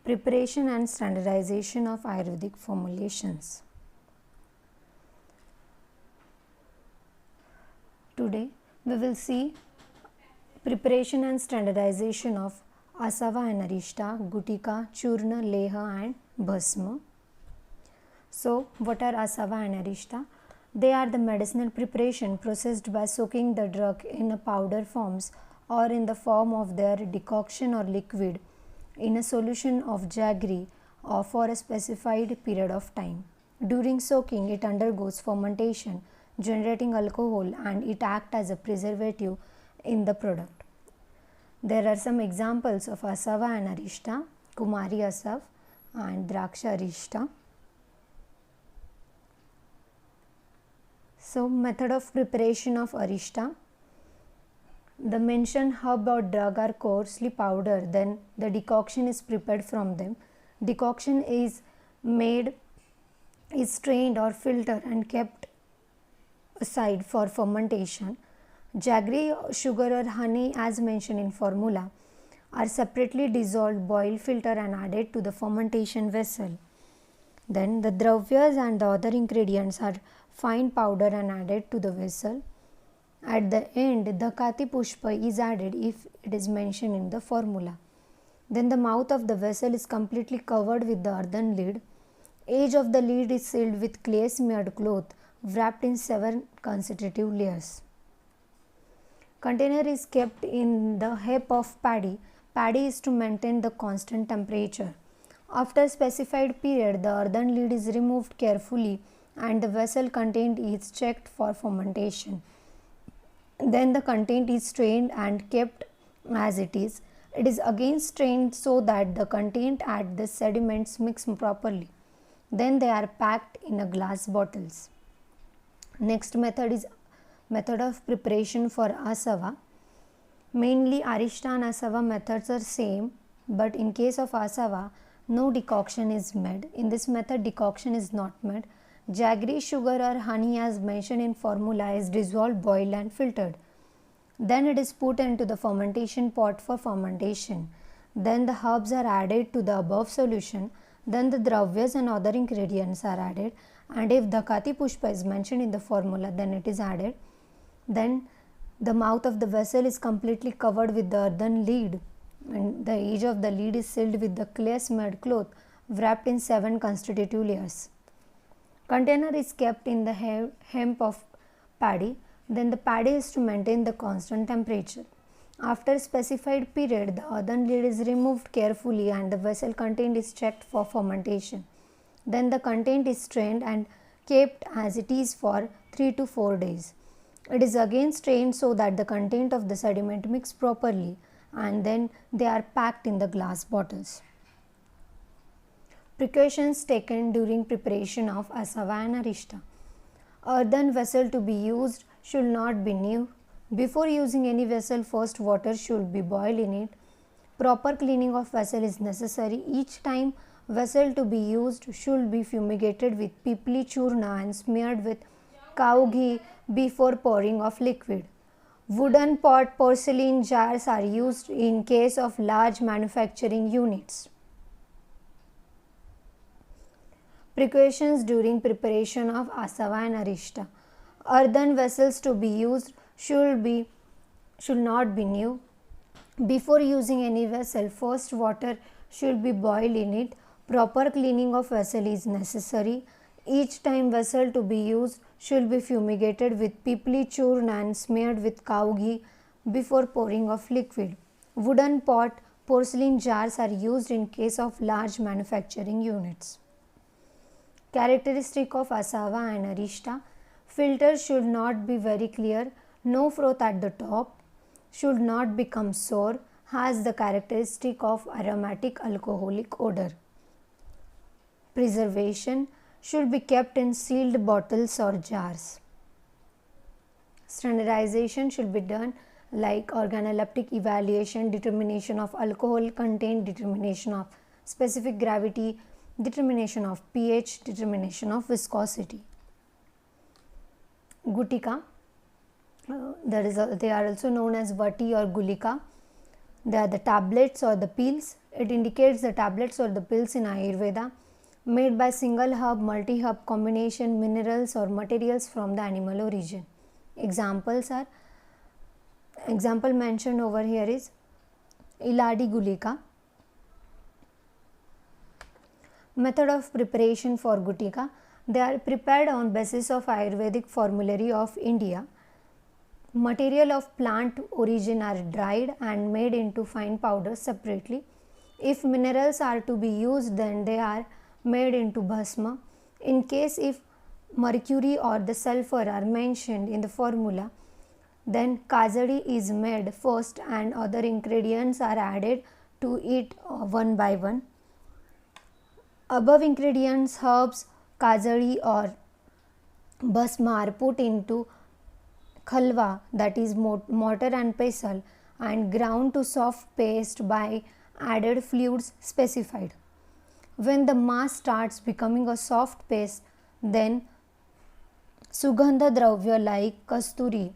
Preparation and standardization of Ayurvedic formulations. Today we will see preparation and standardization of Asava and Arishta, Gutika, Churna, Leha and Bhasma. So what are Asava and Arishta? They are the medicinal preparation processed by soaking the drug in a powder forms or in the form of their decoction or liquid in a solution of jaggery or for a specified period of time. During soaking, it undergoes fermentation, generating alcohol, and it acts as a preservative in the product. There are some examples of Asava and Arishta, Kumari Asav and Draksha Arishta. So, method of preparation of Arishta. The mentioned herb or drug are coarsely powdered, then the decoction is prepared from them. Decoction is strained or filtered and kept aside for fermentation. Jaggery, sugar or honey as mentioned in formula are separately dissolved, boiled, filtered and added to the fermentation vessel. Then the dravyas and the other ingredients are fine powdered and added to the vessel. At the end, the Kati Pushpa is added if it is mentioned in the formula. Then the mouth of the vessel is completely covered with the earthen lid. Edge of the lid is sealed with clay smeared cloth wrapped in 7 consecutive layers. Container is kept in the heap of paddy. Paddy is to maintain the constant temperature. After specified period, the earthen lid is removed carefully and the vessel content is checked for fermentation. Then the content is strained and kept as it is. It is again strained so that the content and the sediments mix properly. Then they are packed in a glass bottles. Next method is method of preparation for Asava. Mainly Arishta and Asava methods are same, but in case of Asava, no decoction is made. In this method, decoction is not made. Jaggery, sugar or honey as mentioned in formula is dissolved, boiled and filtered. Then it is put into the fermentation pot for fermentation. Then the herbs are added to the above solution. Then the dravyas and other ingredients are added, and if the Kati Pushpa is mentioned in the formula, then it is added. Then the mouth of the vessel is completely covered with the earthen lid, and the edge of the lid is sealed with the clay smeared cloth wrapped in 7 constitutive layers. Container is kept in the hemp of paddy. Then the paddy is to maintain the constant temperature. After specified period, the earthen lid is removed carefully and the vessel content is checked for fermentation. Then the content is strained and kept as it is for 3 to 4 days. It is again strained so that the content of the sediment mix properly, and then they are packed in the glass bottles. Precautions taken during preparation of Asava and Arishta. Earthen vessel to be used should not be new. Before using any vessel, first water should be boiled in it. Proper cleaning of vessel is necessary. Each time vessel to be used should be fumigated with pipli churna and smeared with cow ghee before pouring of liquid. Wooden pot, porcelain jars are used in case of large manufacturing units. Precautions during preparation of Asava and Arishta. Earthen vessels to be used should not be new. Before using any vessel, first water should be boiled in it. Proper cleaning of vessel is necessary. Each time vessel to be used should be fumigated with pipli churna and smeared with cow ghee before pouring of liquid. Wooden pot, porcelain jars are used in case of large manufacturing units. Characteristic of Asava and Arishta. Filter should not be very clear, no froth at the top, should not become sour, has the characteristic of aromatic alcoholic odor. Preservation should be kept in sealed bottles or jars. Standardization should be done like organoleptic evaluation, determination of alcohol content, determination of specific gravity, determination of pH, determination of viscosity. Gutika, they are also known as vati or gulika. They are the tablets or the pills It indicates the tablets or the pills in Ayurveda made by single herb, multi-herb combination, minerals or materials from the animal origin. Example mentioned over here is Iladi Gulika. Method of preparation for Gutika. They are prepared on basis of Ayurvedic formulary of India. Material of plant origin are dried and made into fine powders separately. If minerals are to be used, then they are made into bhasma. In case if mercury or the sulfur are mentioned in the formula, then kajadi is made first and other ingredients are added to it one by one. Above ingredients, herbs, kajadi or bhasma are put into khalwa, that is mortar and pestle, and ground to soft paste by added fluids specified. When the mass starts becoming a soft paste, then sugandha dravya like kasturi,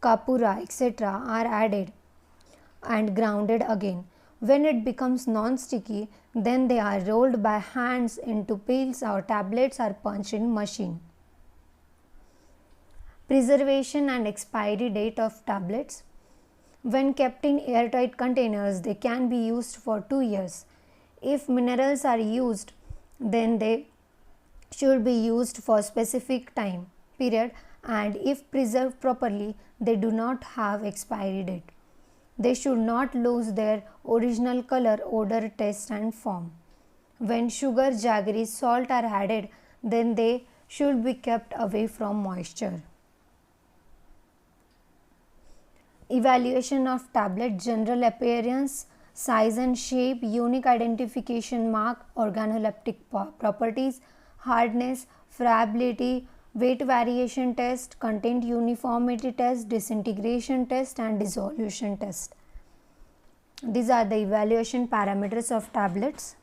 kapura, etc. are added and grounded again. When it becomes non-sticky, then they are rolled by hands into pills or tablets or punched in machine. Preservation and expiry date of tablets. When kept in airtight containers, they can be used for 2 years. If minerals are used, then they should be used for specific time period, and if preserved properly, they do not have expiry date. They should not lose their original color, odor, taste and form. When sugar, jaggery, salt are added, then they should be kept away from moisture. Evaluation of tablet: general appearance, size and shape, unique identification mark, organoleptic properties, hardness, friability, weight variation test, content uniformity test, disintegration test and dissolution test. These are the evaluation parameters of tablets.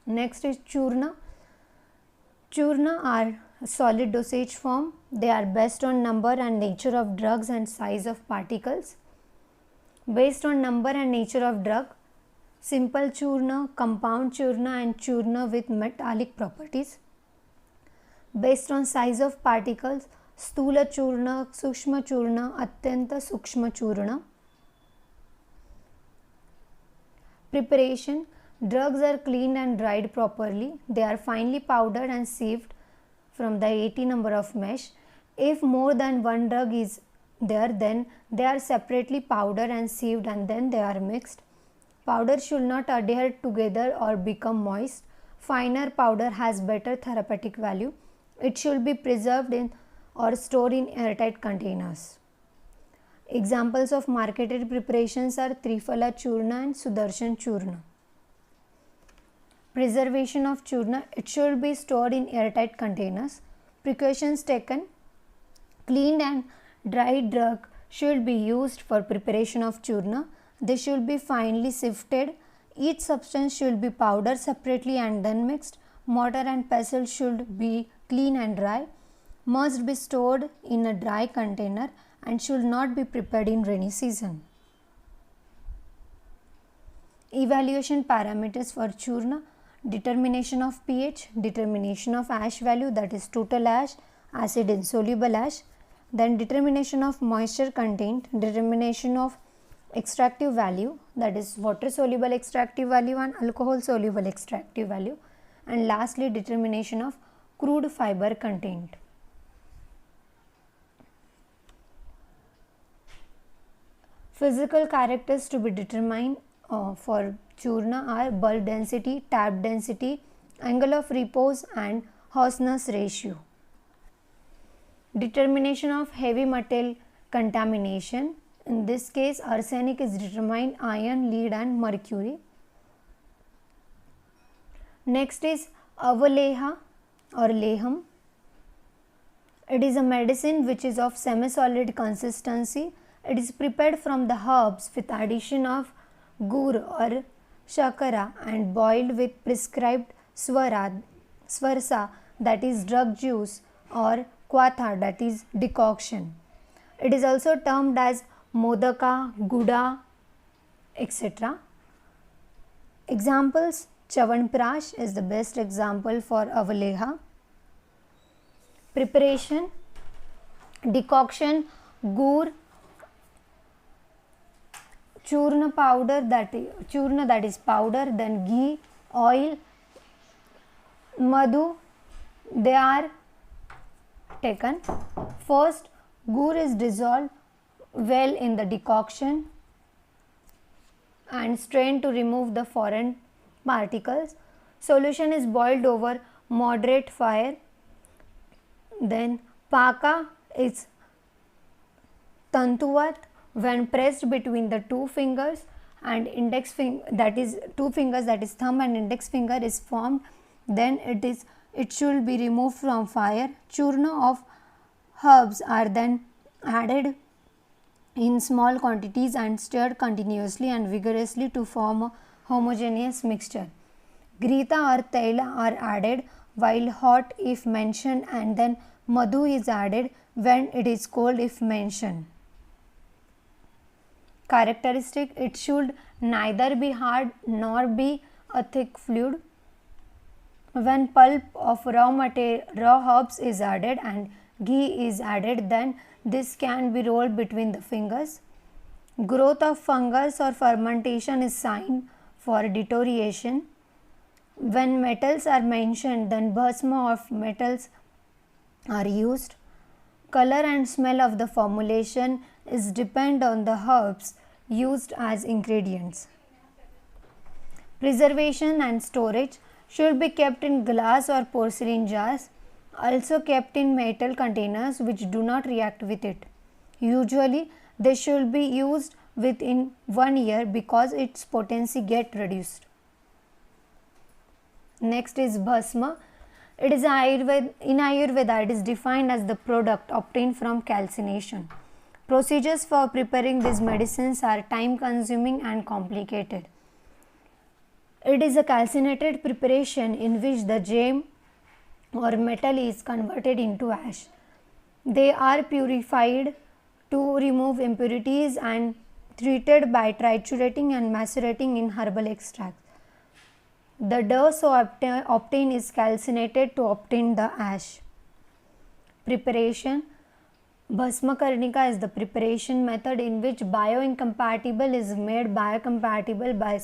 Next is churna. Churna are solid dosage form. They are based on number and nature of drugs and size of particles. Based on number and nature of drug, simple churna, compound churna and churna with metallic properties. Based on size of particles, stula churna, sukshma churna, atyanta sukshma churna. Preparation: drugs are cleaned and dried properly. They are finely powdered and sieved from the 80 number of mesh. If more than one drug is there, then they are separately powdered and sieved and then they are mixed. Powder should not adhere together or become moist. Finer powder has better therapeutic value. It should be preserved in or stored in airtight containers. Examples of marketed preparations are Triphala Churna and Sudarshan Churna. Preservation of churna: it should be stored in airtight containers. Precautions taken: cleaned and dried drug should be used for preparation of churna. They should be finely sifted. Each substance should be powdered separately and then mixed. Mortar and pestle should be clean and dry. Must be stored in a dry container and should not be prepared in rainy season. Evaluation parameters for churna: determination of pH, determination of ash value, that is total ash, acid insoluble ash, then determination of moisture content, determination of extractive value, that is water soluble extractive value and alcohol soluble extractive value, and lastly determination of crude fiber content. Physical characters to be determined for churna are bulk density, tap density, angle of repose and Hausner's ratio. Determination of heavy metal contamination: in this case arsenic is determined, iron, lead and mercury. Next is avaleha or leham. It is a medicine which is of semi-solid consistency. It is prepared from the herbs with addition of gur or shakara and boiled with prescribed swarsa, that is drug juice, or kwatha, that is decoction. It is also termed as modaka, guda, etc. Examples: Chavanprash is the best example for Avaleha. Preparation: decoction, gur, churna powder, that is powder, then ghee, oil, madhu, they are taken. First, gur is dissolved well in the decoction and strained to remove the foreign particles. Solution is boiled over moderate fire. Then paka is tantuvat when pressed between the two fingers and index finger, that is two fingers, that is thumb and index finger, is formed. Then it should be removed from fire. Churna of herbs are then added in small quantities and stirred continuously and vigorously to form a homogeneous mixture. Grita or taila are added while hot if mentioned, and then madhu is added when it is cold if mentioned. Characteristic: it should neither be hard nor be a thick fluid. When pulp of raw herbs is added and ghee is added, then this can be rolled between the fingers. Growth of fungus or fermentation is sign for deterioration. When metals are mentioned, then bhasma of metals are used. Color and smell of the formulation is depend on the herbs used as ingredients. Preservation and storage: should be kept in glass or porcelain jars, also kept in metal containers which do not react with it. Usually they should be used within 1 year because its potency get reduced. Next is bhasma. It is in Ayurveda it is defined as the product obtained from calcination. Procedures for preparing these medicines are time consuming and complicated. It is a calcinated preparation in which the gem or metal is converted into ash. They are purified to remove impurities and treated by triturating and macerating in herbal extracts. The dough so obtained is calcinated to obtain the ash. Preparation: Bhasma Karnika is the preparation method in which bioincompatible is made biocompatible by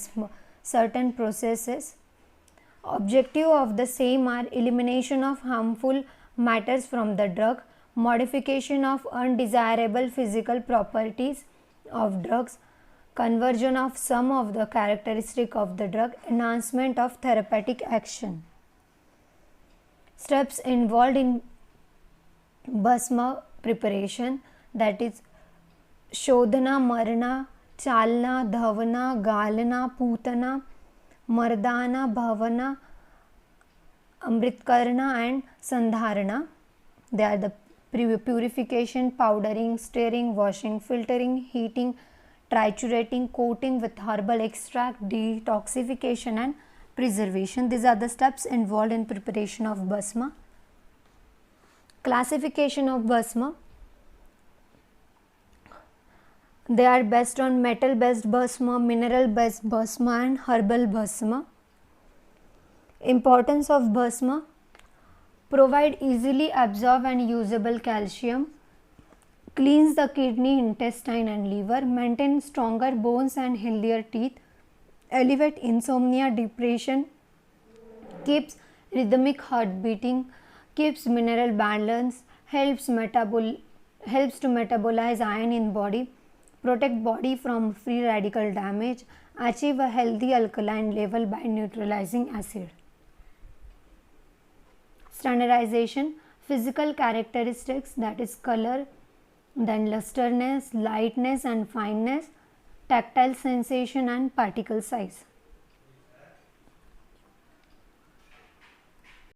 certain processes. Objective of the same are elimination of harmful matters from the drug, modification of undesirable physical properties of drugs, conversion of some of the characteristic of the drug, enhancement of therapeutic action. Steps involved in Bhasma preparation, that is Shodhana, Marna, Chalna, Dhavana, Galana, Putana, Mardana, Bhavana, Amritkarna and Sandharana. They are the purification, powdering, stirring, washing, filtering, heating, triturating, coating with herbal extract, detoxification and preservation. These are the steps involved in preparation of Bhasma. Classification of Bhasma: they are based on metal based Bhasma, mineral based Bhasma and herbal Bhasma. Importance of Bhasma: provide easily absorb and usable calcium, cleans the kidney, intestine and liver, maintain stronger bones and healthier teeth, elevate insomnia, depression, keeps rhythmic heart beating, keeps mineral balance, helps to metabolize iron in body, protect body from free radical damage, achieve a healthy alkaline level by neutralizing acid. Standardization: physical characteristics, that is color, then lusterness, lightness and fineness, tactile sensation and particle size.